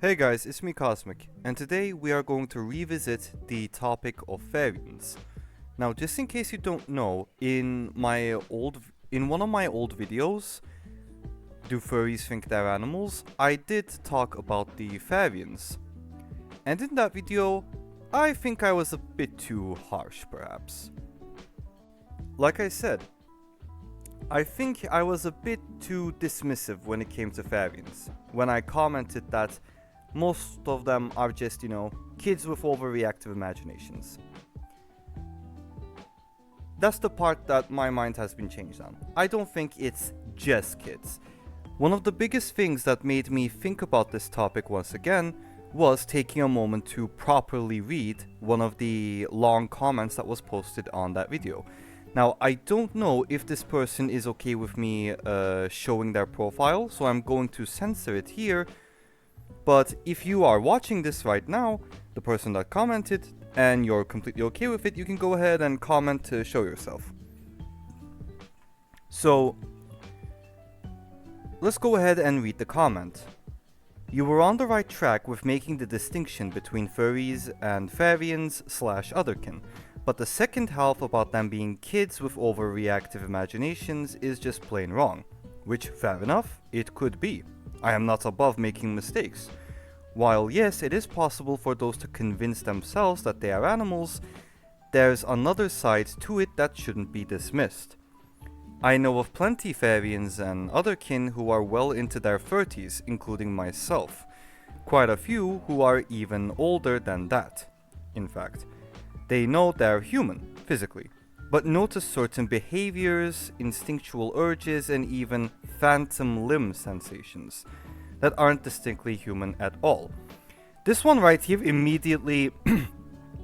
Hey guys, it's me Cosmic, and today we are going to revisit the topic of Therians. Now, just in case you don't know, in one of my old videos, Do Furries Think They're Animals? I did talk about the Therians. And in that video, I think I was a bit too harsh, perhaps. Like I said, I think I was a bit too dismissive when it came to Therians, when I commented that most of them are just, kids with overreactive imaginations. That's the part that my mind has been changed on. I don't think it's just kids. One of the biggest things that made me think about this topic once again was taking a moment to properly read one of the long comments that was posted on that video. Now, I don't know if this person is okay with me showing their profile, so I'm going to censor it here. But if you are watching this right now, the person that commented, and you're completely okay with it, you can go ahead and comment to show yourself. So, let's go ahead and read the comment. You were on the right track with making the distinction between furries and Therians/otherkin, but the second half about them being kids with overreactive imaginations is just plain wrong. Which, fair enough, it could be. I am not above making mistakes. While yes, it is possible for those to convince themselves that they are animals, there's another side to it that shouldn't be dismissed. I know of plenty Therians and otherkin who are well into their 30s, including myself. Quite a few who are even older than that. In fact, they know they're human, physically, but notice certain behaviors, instinctual urges, and even phantom limb sensations that aren't distinctly human at all. This one right here immediately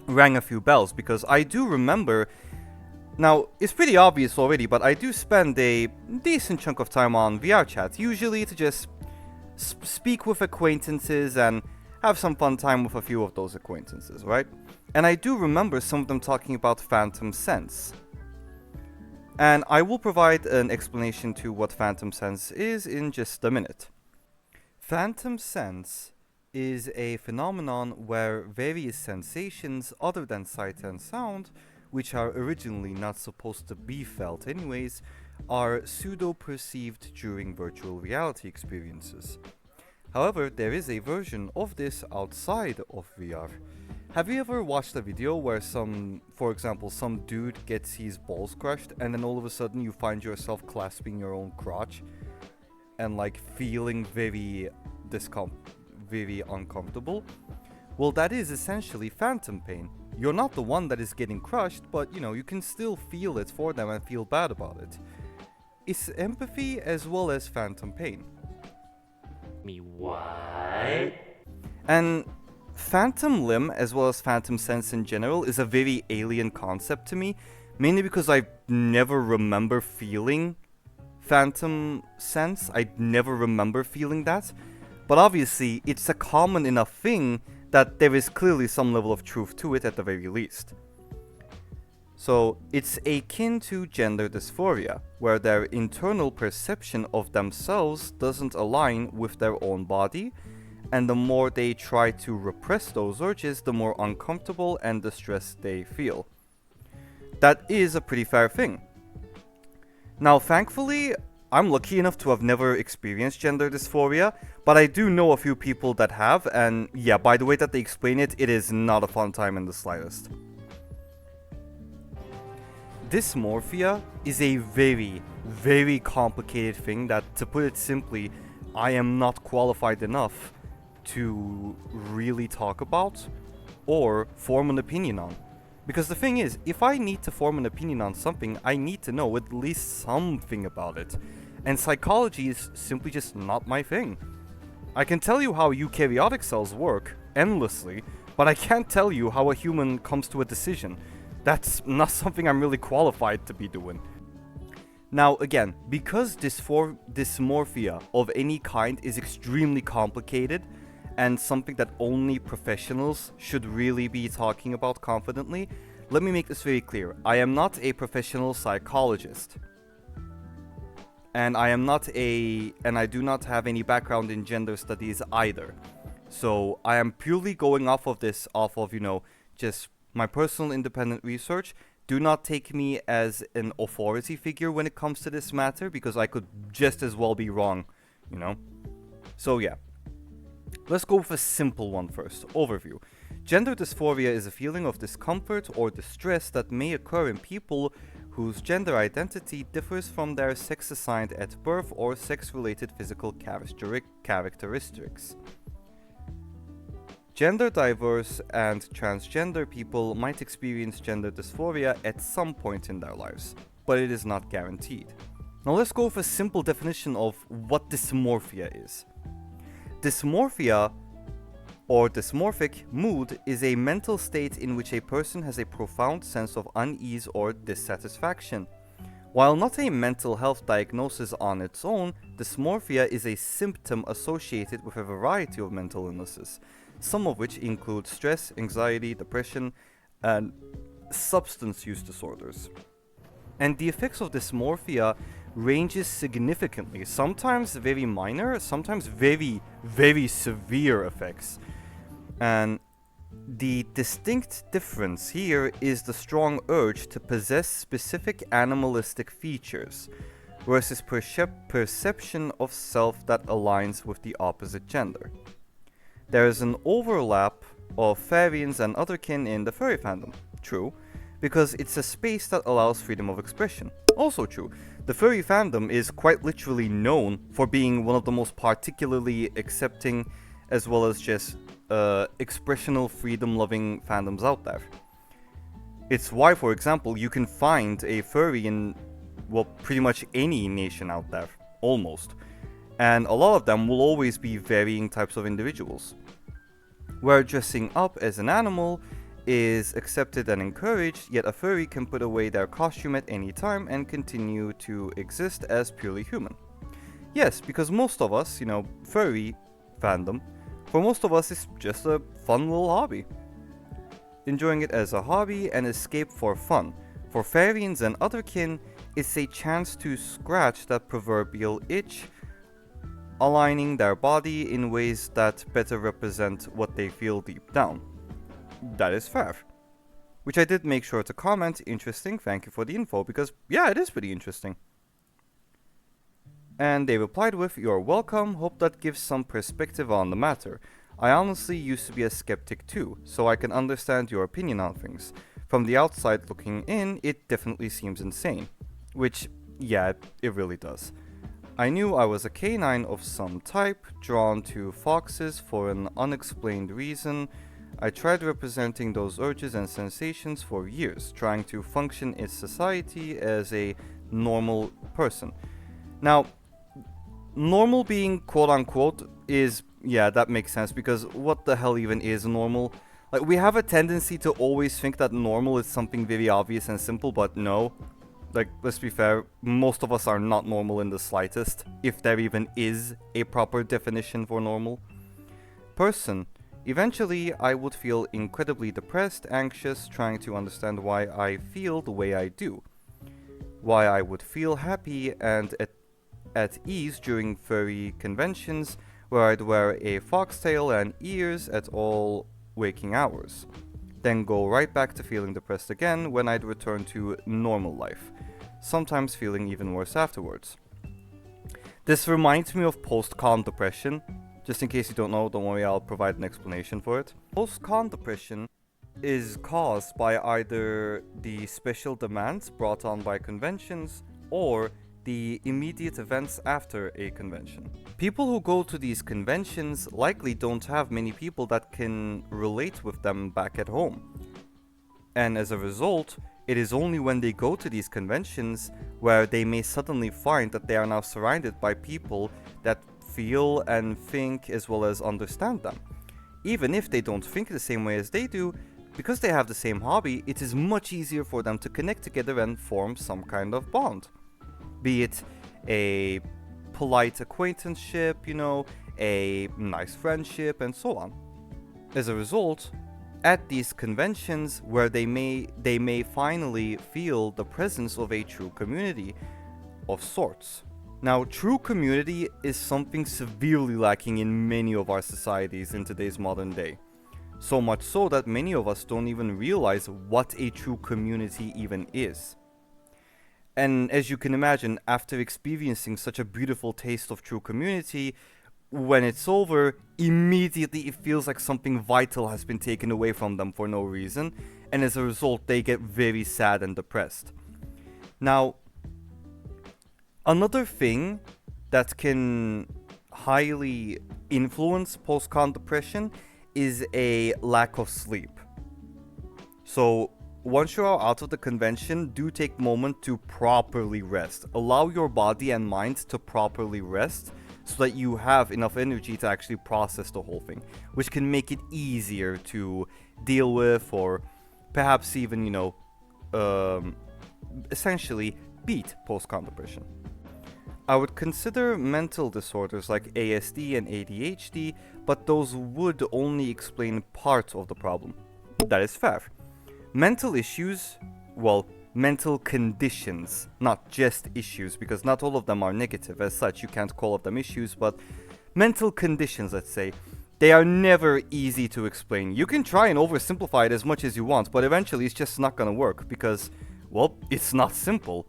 rang a few bells because I do remember. Now, it's pretty obvious already, but I do spend a decent chunk of time on VR chat, usually to just speak with acquaintances and have some fun time with a few of those acquaintances, right? And I do remember some of them talking about phantom sense. And I will provide an explanation to what phantom sense is in just a minute. Phantom sense is a phenomenon where various sensations other than sight and sound, which are originally not supposed to be felt anyways, are pseudo-perceived during virtual reality experiences. However, there is a version of this outside of VR. Have you ever watched a video where for example, some dude gets his balls crushed and then all of a sudden you find yourself clasping your own crotch and feeling very uncomfortable? Well, that is essentially phantom pain. You're not the one that is getting crushed, but you can still feel it for them and feel bad about it. It's empathy as well as phantom pain. Me what? And phantom limb as well as phantom sense in general is a very alien concept to me, mainly because I never remember feeling phantom sense. I never remember feeling that. But obviously, it's a common enough thing that there is clearly some level of truth to it at the very least. So, it's akin to gender dysphoria, where their internal perception of themselves doesn't align with their own body, and the more they try to repress those urges, the more uncomfortable and distressed they feel. That is a pretty fair thing. Now, thankfully, I'm lucky enough to have never experienced gender dysphoria, but I do know a few people that have, and yeah, by the way that they explain it, it is not a fun time in the slightest. Dysmorphia is a very, very complicated thing that, to put it simply, I am not qualified enough to really talk about or form an opinion on. Because the thing is, if I need to form an opinion on something, I need to know at least something about it. And psychology is simply just not my thing. I can tell you how eukaryotic cells work endlessly, but I can't tell you how a human comes to a decision. That's not something I'm really qualified to be doing. Now again, because dysmorphia of any kind is extremely complicated, and something that only professionals should really be talking about confidently, let me make this very clear. I am not a professional psychologist. And I do not have any background in gender studies either. So I am purely going off of this, just my personal independent research. Do not take me as an authority figure when it comes to this matter, because I could just as well be wrong, you know? So yeah. Let's go with a simple one first. Overview. Gender dysphoria is a feeling of discomfort or distress that may occur in people whose gender identity differs from their sex assigned at birth or sex-related physical characteristics. Gender diverse and transgender people might experience gender dysphoria at some point in their lives, but it is not guaranteed. Now let's go with a simple definition of what dysmorphia is. Dysmorphia or dysmorphic mood is a mental state in which a person has a profound sense of unease or dissatisfaction. While not a mental health diagnosis on its own, dysmorphia is a symptom associated with a variety of mental illnesses, some of which include stress, anxiety, depression, and substance use disorders. And the effects of dysmorphia ranges significantly, sometimes very minor, sometimes very, very severe effects. And the distinct difference here is the strong urge to possess specific animalistic features versus perception of self that aligns with the opposite gender. There is an overlap of Therians and otherkin in the furry fandom. True, because it's a space that allows freedom of expression. Also true, the furry fandom is quite literally known for being one of the most particularly accepting as well as just expressional freedom-loving fandoms out there. It's why, for example, you can find a furry in, well, pretty much any nation out there, almost. And a lot of them will always be varying types of individuals. Where dressing up as an animal is accepted and encouraged, yet a furry can put away their costume at any time and continue to exist as purely human. Yes, because most of us, furry fandom, for most of us it's just a fun little hobby. Enjoying it as a hobby and escape for fun. For Therians and otherkin, it's a chance to scratch that proverbial itch, aligning their body in ways that better represent what they feel deep down. That is fair. Which I did make sure to comment, interesting, thank you for the info, because yeah, it is pretty interesting. And they replied with, "You're welcome, hope that gives some perspective on the matter. I honestly used to be a skeptic too, so I can understand your opinion on things. From the outside looking in, it definitely seems insane." Which, yeah, it really does. I knew I was a canine of some type, drawn to foxes for an unexplained reason. I tried representing those urges and sensations for years, trying to function in society as a normal person. Now, normal being quote-unquote is, yeah, that makes sense, because what the hell even is normal? Like, we have a tendency to always think that normal is something very obvious and simple, but no. Like, let's be fair, most of us are not normal in the slightest, if there even is a proper definition for normal. Person. Eventually, I would feel incredibly depressed, anxious, trying to understand why I feel the way I do. Why I would feel happy and at ease during furry conventions, where I'd wear a foxtail and ears at all waking hours. Then go right back to feeling depressed again when I'd return to normal life, sometimes feeling even worse afterwards. This reminds me of post-con depression. Just in case you don't know, don't worry, I'll provide an explanation for it. Post-con depression is caused by either the special demands brought on by conventions or the immediate events after a convention. People who go to these conventions likely don't have many people that can relate with them back at home. And as a result, it is only when they go to these conventions where they may suddenly find that they are now surrounded by people that feel and think as well as understand them. Even if they don't think the same way as they do, because they have the same hobby, it is much easier for them to connect together and form some kind of bond. Be it a polite acquaintanceship, a nice friendship, and so on. As a result, at these conventions where they may finally feel the presence of a true community of sorts. Now, true community is something severely lacking in many of our societies in today's modern day. So much so that many of us don't even realize what a true community even is. And as you can imagine, after experiencing such a beautiful taste of true community, when it's over, immediately it feels like something vital has been taken away from them for no reason, and as a result, they get very sad and depressed. Now, another thing that can highly influence post-con depression is a lack of sleep. So, once you are out of the convention, do take a moment to properly rest. Allow your body and mind to properly rest so that you have enough energy to actually process the whole thing, which can make it easier to deal with, or perhaps even, essentially beat post-con depression. I would consider mental disorders like ASD and ADHD, but those would only explain part of the problem. That is fair. Mental issues, well, mental conditions, not just issues, because not all of them are negative. As such, you can't call them issues, but mental conditions, let's say, they are never easy to explain. You can try and oversimplify it as much as you want, but eventually it's just not gonna work because, well, it's not simple.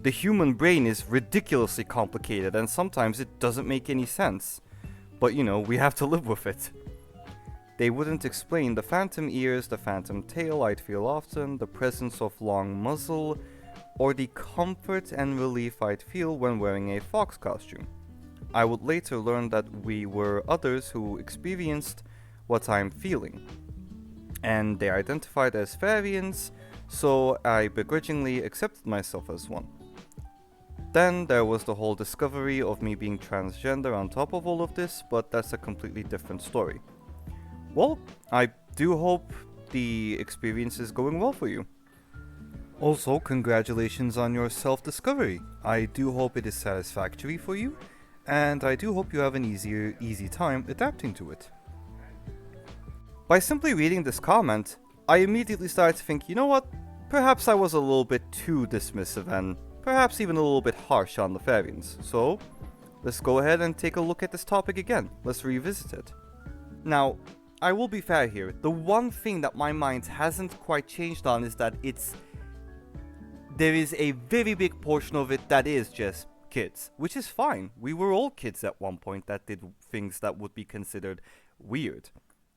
The human brain is ridiculously complicated and sometimes it doesn't make any sense. But we have to live with it. They wouldn't explain the phantom ears, the phantom tail I'd feel often, the presence of long muzzle, or the comfort and relief I'd feel when wearing a fox costume. I would later learn that we were others who experienced what I'm feeling, and they identified as Therians, so I begrudgingly accepted myself as one. Then there was the whole discovery of me being transgender on top of all of this, but that's a completely different story. Well, I do hope the experience is going well for you. Also, congratulations on your self-discovery. I do hope it is satisfactory for you, and I do hope you have an easy time adapting to it. By simply reading this comment, I immediately started to think, you know what? Perhaps I was a little bit too dismissive and perhaps even a little bit harsh on the Therians. So, let's go ahead and take a look at this topic again. Let's revisit it. Now, I will be fair here. The one thing that my mind hasn't quite changed on is that there is a very big portion of it that is just kids, which is fine. We were all kids at one point that did things that would be considered weird.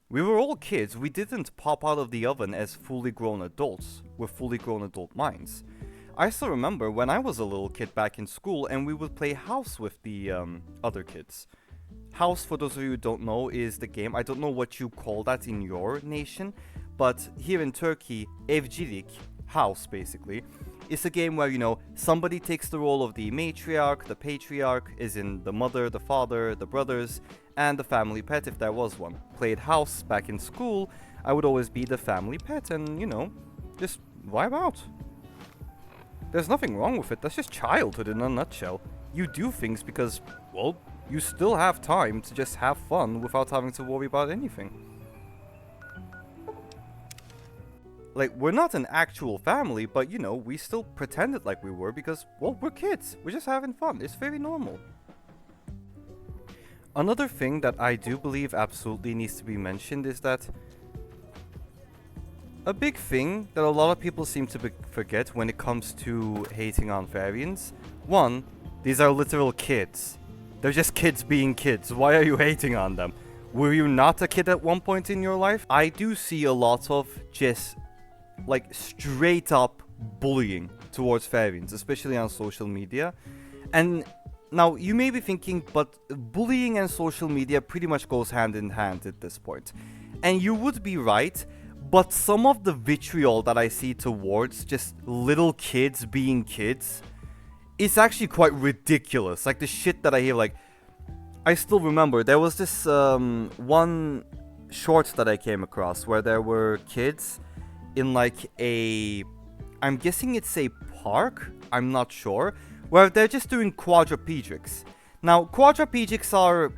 We were all kids. We didn't pop out of the oven as fully grown adults with fully grown adult minds. I still remember when I was a little kid back in school and we would play house with the other kids. House, for those of you who don't know, is the game. I don't know what you call that in your nation, but here in Turkey, evcilik, house basically, is a game where, somebody takes the role of the matriarch, the patriarch, is in the mother, the father, the brothers, and the family pet if there was one. Played house back in school, I would always be the family pet and, just vibe out. There's nothing wrong with it, that's just childhood in a nutshell. You do things because, well, you still have time to just have fun without having to worry about anything. Like, we're not an actual family, but we still pretended like we were because, well, we're kids. We're just having fun. It's very normal. Another thing that I do believe absolutely needs to be mentioned is that a big thing that a lot of people seem to forget when it comes to hating on Therians. One, these are literal kids. They're just kids being kids. Why are you hating on them? Were you not a kid at one point in your life? I do see a lot of just, like, straight up bullying towards Therians, especially on social media. And now, you may be thinking, but bullying and social media pretty much goes hand in hand at this point. And you would be right, but some of the vitriol that I see towards just little kids being kids, it's actually quite ridiculous. Like, the shit that I hear, like, I still remember there was this one short that I came across where there were kids in like I'm guessing it's a park, I'm not sure, where they're just doing quadriplegics. Now, quadriplegics are,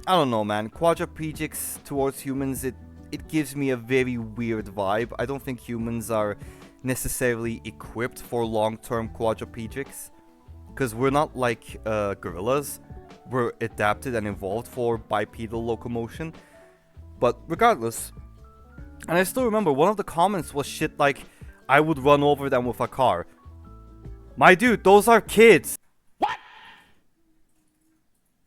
I don't know, man, quadriplegics towards humans, it gives me a very weird vibe. I don't think humans are necessarily equipped for long-term quadriplegics. because we're not like gorillas. We're adapted and evolved for bipedal locomotion. But regardless, and I still remember one of the comments was shit like, I would run over them with a car. My dude, those are kids. What?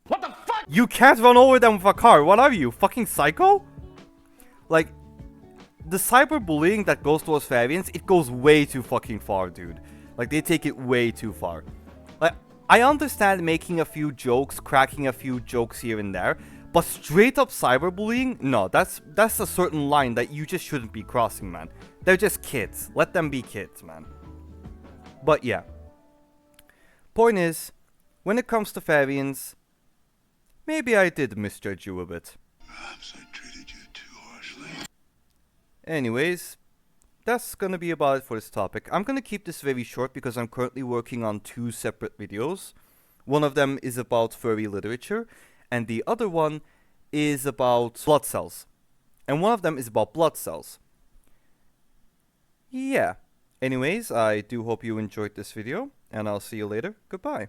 What the fuck? You can't run over them with a car. What are you, fucking psycho? Like, the cyberbullying that goes towards Therians, it goes way too fucking far, dude. Like, they take it way too far. Like, I understand making a few jokes, cracking a few jokes here and there, but straight up cyberbullying? No, that's a certain line that you just shouldn't be crossing, man. They're just kids. Let them be kids, man. But yeah. Point is, when it comes to Therians, maybe I did misjudge you a bit. Perhaps I treated you too harshly. Anyways, that's gonna be about it for this topic. I'm gonna keep this very short because I'm currently working on 2 separate videos. One of them is about furry literature, and the other one is about blood cells. And one of them is about blood cells. Yeah. Anyways, I do hope you enjoyed this video, and I'll see you later. Goodbye.